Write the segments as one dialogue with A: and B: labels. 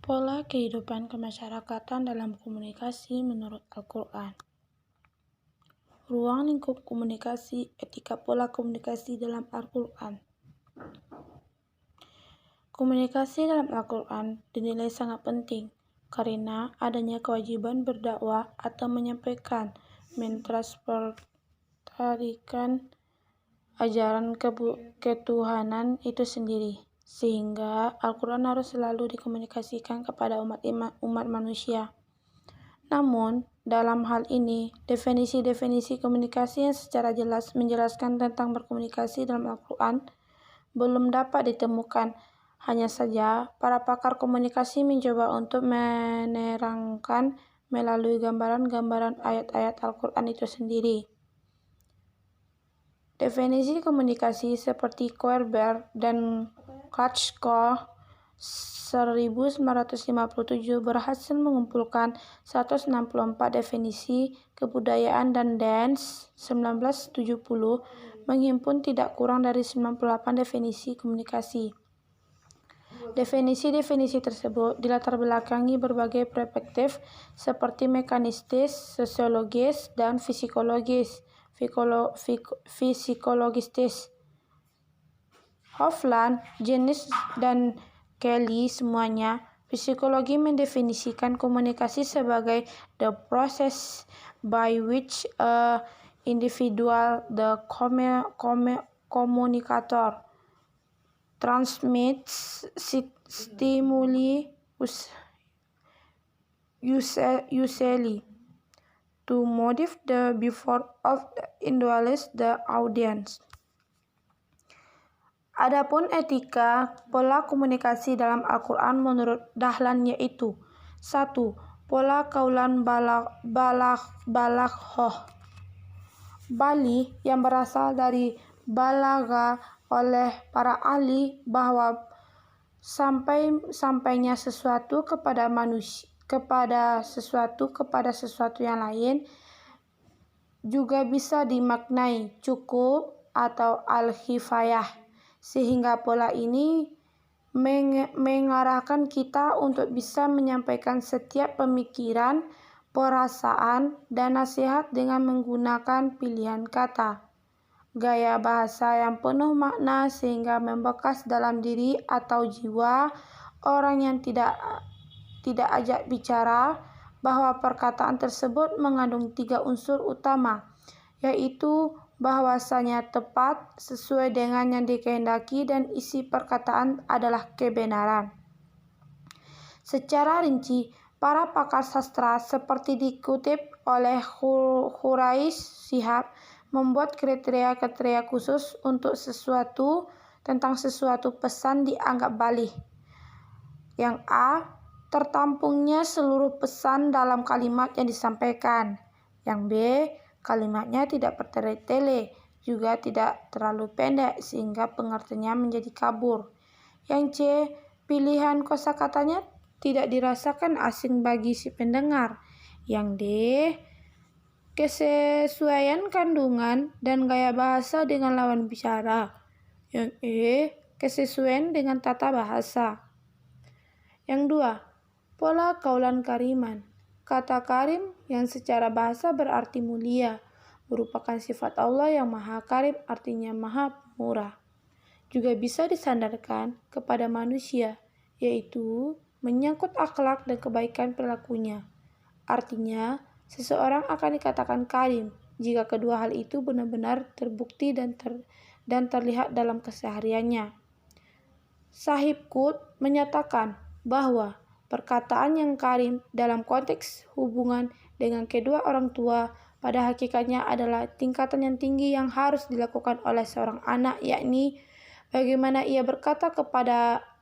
A: Pola kehidupan kemasyarakatan dalam komunikasi menurut Al-Quran. Ruang lingkup komunikasi, etika pola komunikasi dalam Al-Quran. Komunikasi dalam Al-Quran dinilai sangat penting karena adanya kewajiban berdakwah atau menyampaikan, mentransfertarikan ajaran ketuhanan itu sendiri, sehingga Al-Quran harus selalu dikomunikasikan kepada umat manusia. Namun, dalam hal ini, definisi-definisi komunikasi yang secara jelas menjelaskan tentang berkomunikasi dalam Al-Quran belum dapat ditemukan. Hanya saja, para pakar komunikasi mencoba untuk menerangkan melalui gambaran-gambaran ayat-ayat Al-Quran itu sendiri. Definisi komunikasi seperti Koerber dan Klatschko 1957 berhasil mengumpulkan 164 definisi kebudayaan, dan Dance 1970 menghimpun tidak kurang dari 98 definisi komunikasi. Definisi-definisi tersebut dilatar belakangi berbagai perspektif seperti mekanistis, sosiologis, dan psikologistis. Hofland, Jennings, dan Kelly semuanya psikologi mendefinisikan komunikasi sebagai the process by which a individual, the communicator, transmits stimuli usually to motivate the behavior of the individuals, the audience. Adapun etika pola komunikasi dalam Al-Quran menurut Dahlan yaitu 1. Pola kaulan balaghah Bali yang berasal dari balagha oleh para ahli bahwa sampainya sesuatu kepada manusia kepada sesuatu yang lain juga bisa dimaknai cukup atau al-kifayah, sehingga pola ini mengarahkan kita untuk bisa menyampaikan setiap pemikiran, perasaan, dan nasihat dengan menggunakan pilihan kata, gaya bahasa yang penuh makna sehingga membekas dalam diri atau jiwa orang yang tidak ajak bicara, bahwa perkataan tersebut mengandung 3 unsur utama, yaitu bahwasanya tepat, sesuai dengan yang dikehendaki, dan isi perkataan adalah kebenaran. Secara rinci, para pakar sastra seperti dikutip oleh Quraish Shihab membuat kriteria-kriteria khusus untuk tentang sesuatu pesan dianggap baligh. Yang A. Tertampungnya seluruh pesan dalam kalimat yang disampaikan. Yang B. Kalimatnya tidak bertele-tele, juga tidak terlalu pendek sehingga pengertiannya menjadi kabur. Yang C. Pilihan kosakatanya tidak dirasakan asing bagi si pendengar. Yang D. Kesesuaian kandungan dan gaya bahasa dengan lawan bicara. Yang E. Kesesuaian dengan tata bahasa. Yang 2. Pola kaulan kariman. Kata karim yang secara bahasa berarti mulia, merupakan sifat Allah yang maha karim, artinya maha murah. Juga bisa disandarkan kepada manusia, yaitu menyangkut akhlak dan kebaikan perilakunya. Artinya, seseorang akan dikatakan karim jika kedua hal itu benar-benar terbukti dan terlihat dalam kesehariannya. Sahib Qut menyatakan bahwa perkataan yang karim dalam konteks hubungan dengan kedua orang tua pada hakikatnya adalah tingkatan yang tinggi yang harus dilakukan oleh seorang anak, yakni bagaimana ia berkata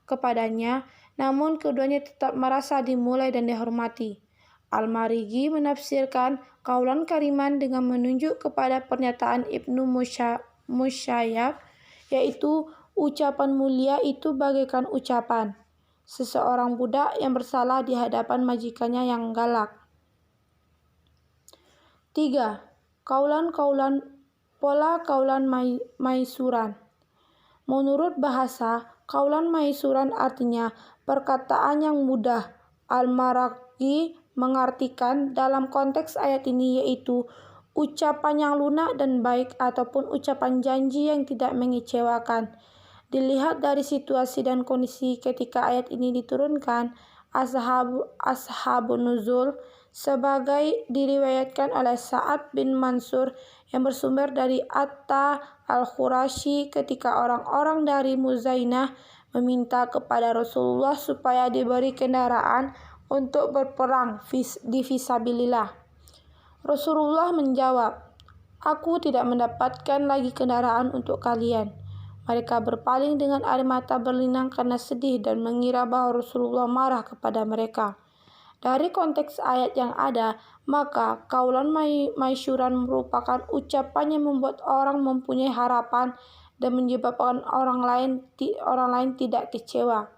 A: kepadanya, namun keduanya tetap merasa dimulai dan dihormati. Al-Marighi menafsirkan kaulan kariman dengan menunjuk kepada pernyataan Ibnu Musayyab, yaitu ucapan mulia itu bagaikan ucapan seseorang budak yang bersalah di hadapan majikannya yang galak. 3. Pola kaulan maisuran. Menurut bahasa, Kaulan maisuran artinya perkataan yang mudah. Al-Maraghi mengartikan dalam konteks ayat ini yaitu ucapan yang lunak dan baik ataupun ucapan janji yang tidak mengecewakan. Dilihat dari situasi dan kondisi ketika ayat ini diturunkan, Ashabun Nuzul sebagai diriwayatkan oleh Sa'ad bin Mansur yang bersumber dari Atta al-Khurashi ketika orang-orang dari Muzainah meminta kepada Rasulullah supaya diberi kendaraan untuk berperang di fisabilillah. Rasulullah menjawab, "Aku tidak mendapatkan lagi kendaraan untuk kalian." Mereka berpaling dengan air mata berlinang karena sedih dan mengira bahwa Rasulullah marah kepada mereka. Dari konteks ayat yang ada, maka kaulan maisyuran merupakan ucapan yang membuat orang mempunyai harapan dan menyebabkan orang lain tidak kecewa.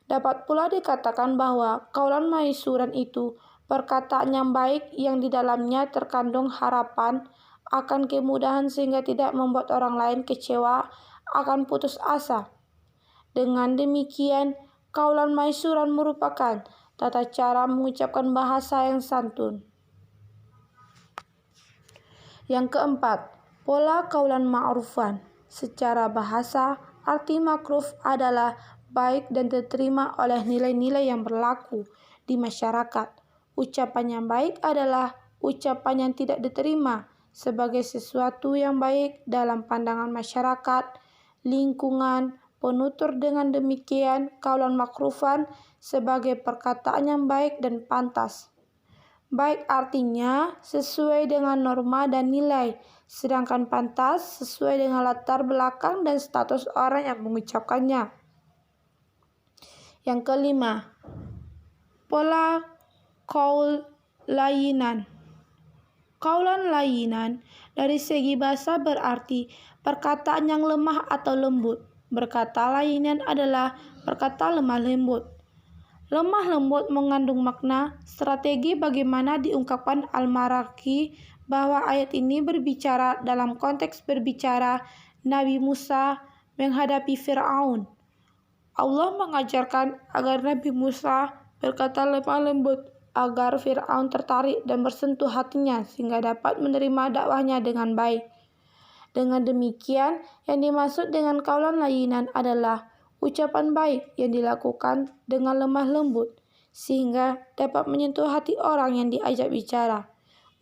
A: Dapat pula dikatakan bahwa kaulan maisyuran itu perkataan yang baik yang di dalamnya terkandung harapan akan kemudahan sehingga tidak membuat orang lain kecewa akan putus asa. Dengan demikian, kaulan maisyuran merupakan tata cara mengucapkan bahasa yang santun. Yang keempat, pola kaulan ma'rufan. Secara bahasa, arti makruf adalah baik dan diterima oleh nilai-nilai yang berlaku di masyarakat. Ucapan yang baik adalah ucapan yang tidak diterima sebagai sesuatu yang baik dalam pandangan masyarakat, lingkungan, penutur. Dengan demikian, kaulan makrufan sebagai perkataan yang baik dan pantas. Baik artinya sesuai dengan norma dan nilai, sedangkan pantas sesuai dengan latar belakang dan status orang yang mengucapkannya. Yang kelima, pola qaul layinan. Kaulan layinan dari segi bahasa berarti perkataan yang lemah atau lembut. Berkata layinan adalah perkata lemah lembut. Lemah lembut mengandung makna strategi bagaimana diungkapkan Al-Maraghi bahwa ayat ini berbicara dalam konteks berbicara Nabi Musa menghadapi Fir'aun. Allah mengajarkan agar Nabi Musa berkata lemah lembut agar Fir'aun tertarik dan bersentuh hatinya sehingga dapat menerima dakwahnya dengan baik. Dengan demikian, yang dimaksud dengan kaulan layinan adalah ucapan baik yang dilakukan dengan lemah lembut sehingga dapat menyentuh hati orang yang diajak bicara.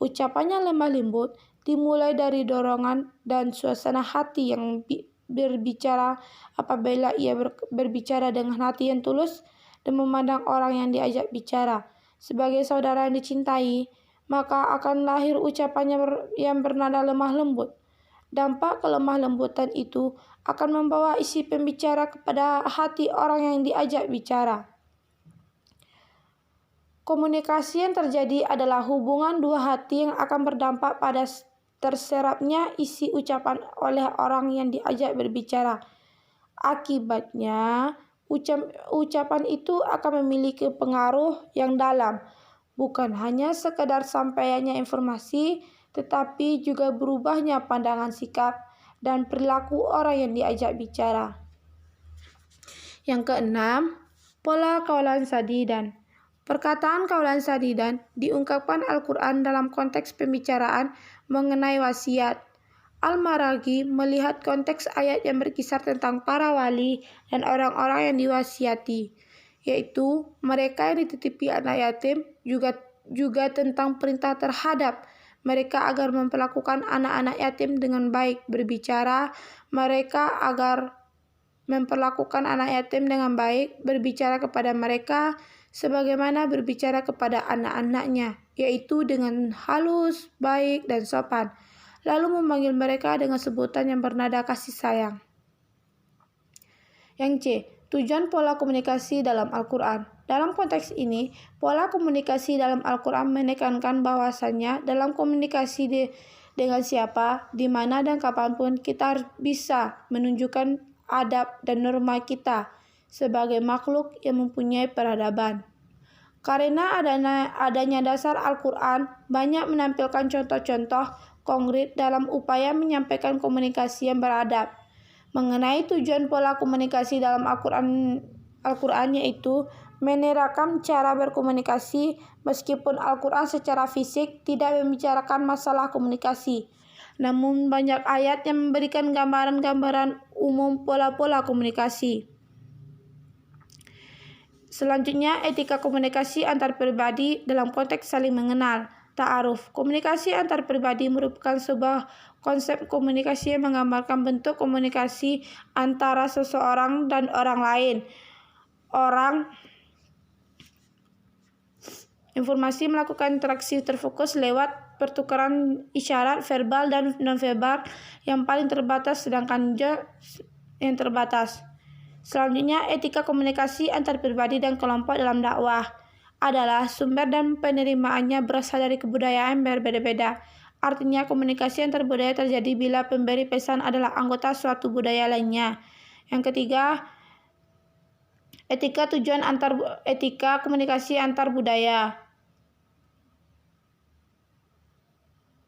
A: Ucapannya lemah lembut dimulai dari dorongan dan suasana hati yang berbicara. Apabila ia berbicara dengan hati yang tulus dan memandang orang yang diajak bicara sebagai saudara yang dicintai, maka akan lahir ucapannya yang bernada lemah lembut. Dampak kelemah lembutan itu akan membawa isi pembicara kepada hati orang yang diajak bicara. Komunikasi yang terjadi adalah hubungan dua hati yang akan berdampak pada terserapnya isi ucapan oleh orang yang diajak berbicara. Akibatnya, ucapan itu akan memiliki pengaruh yang dalam, bukan hanya sekadar sampaiannya informasi, tetapi juga berubahnya pandangan sikap dan perilaku orang yang diajak bicara. Yang keenam, pola kaulan sadidan. Perkataan kaulan sadidan diungkapkan Al-Quran dalam konteks pembicaraan mengenai wasiat. Al-Maraghi melihat konteks ayat yang berkisar tentang para wali dan orang-orang yang diwasiati, yaitu mereka yang dititipi anak yatim, juga tentang perintah terhadap mereka agar memperlakukan anak-anak yatim dengan baik. Berbicara mereka agar memperlakukan anak yatim dengan baik, berbicara kepada mereka sebagaimana berbicara kepada anak-anaknya, yaitu dengan halus, baik, dan sopan. Lalu memanggil mereka dengan sebutan yang bernada kasih sayang. Yang C. Tujuan pola komunikasi dalam Al-Quran. Dalam konteks ini, pola komunikasi dalam Al-Quran menekankan bahwasannya dalam komunikasi dengan siapa, di mana, dan kapanpun kita harus bisa menunjukkan adab dan norma kita sebagai makhluk yang mempunyai peradaban. Karena adanya dasar Al-Quran banyak menampilkan contoh-contoh konkret dalam upaya menyampaikan komunikasi yang beradab. Mengenai tujuan pola komunikasi dalam Al-Quran yaitu menerangkan cara berkomunikasi, meskipun Al-Quran secara fisik tidak membicarakan masalah komunikasi. Namun banyak ayat yang memberikan gambaran-gambaran umum pola-pola komunikasi. Selanjutnya, etika komunikasi antar pribadi dalam konteks saling mengenal. Ta'aruf. Komunikasi antar pribadi merupakan sebuah konsep komunikasi yang menggambarkan bentuk komunikasi antara seseorang dan orang lain. Informasi melakukan interaksi terfokus lewat pertukaran isyarat verbal dan nonverbal yang paling terbatas, sedangkan yang terbatas. Selanjutnya, etika komunikasi antar pribadi dan kelompok dalam dakwah adalah sumber dan penerimaannya berasal dari kebudayaan berbeda-beda. Artinya, komunikasi antar budaya terjadi bila pemberi pesan adalah anggota suatu budaya lainnya. Yang ketiga, etika komunikasi antar budaya.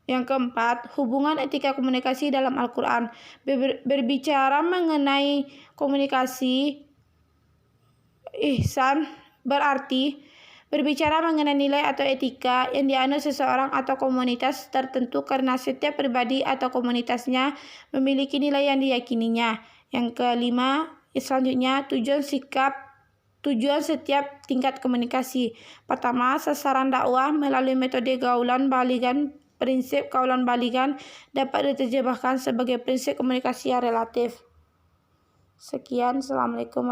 A: Yang keempat, hubungan etika komunikasi dalam Al-Quran. Berbicara mengenai komunikasi ihsan berarti berbicara mengenai nilai atau etika yang dianut seseorang atau komunitas tertentu karena setiap pribadi atau komunitasnya memiliki nilai yang diyakininya. Yang kelima, selanjutnya tujuan setiap tingkat komunikasi. Pertama, sasaran dakwah melalui metode gaulan baligan. Prinsip gaulan baligan dapat diterjemahkan sebagai prinsip komunikasi yang relatif. Sekian, Assalamualaikum warahmatullahi wabarakatuh.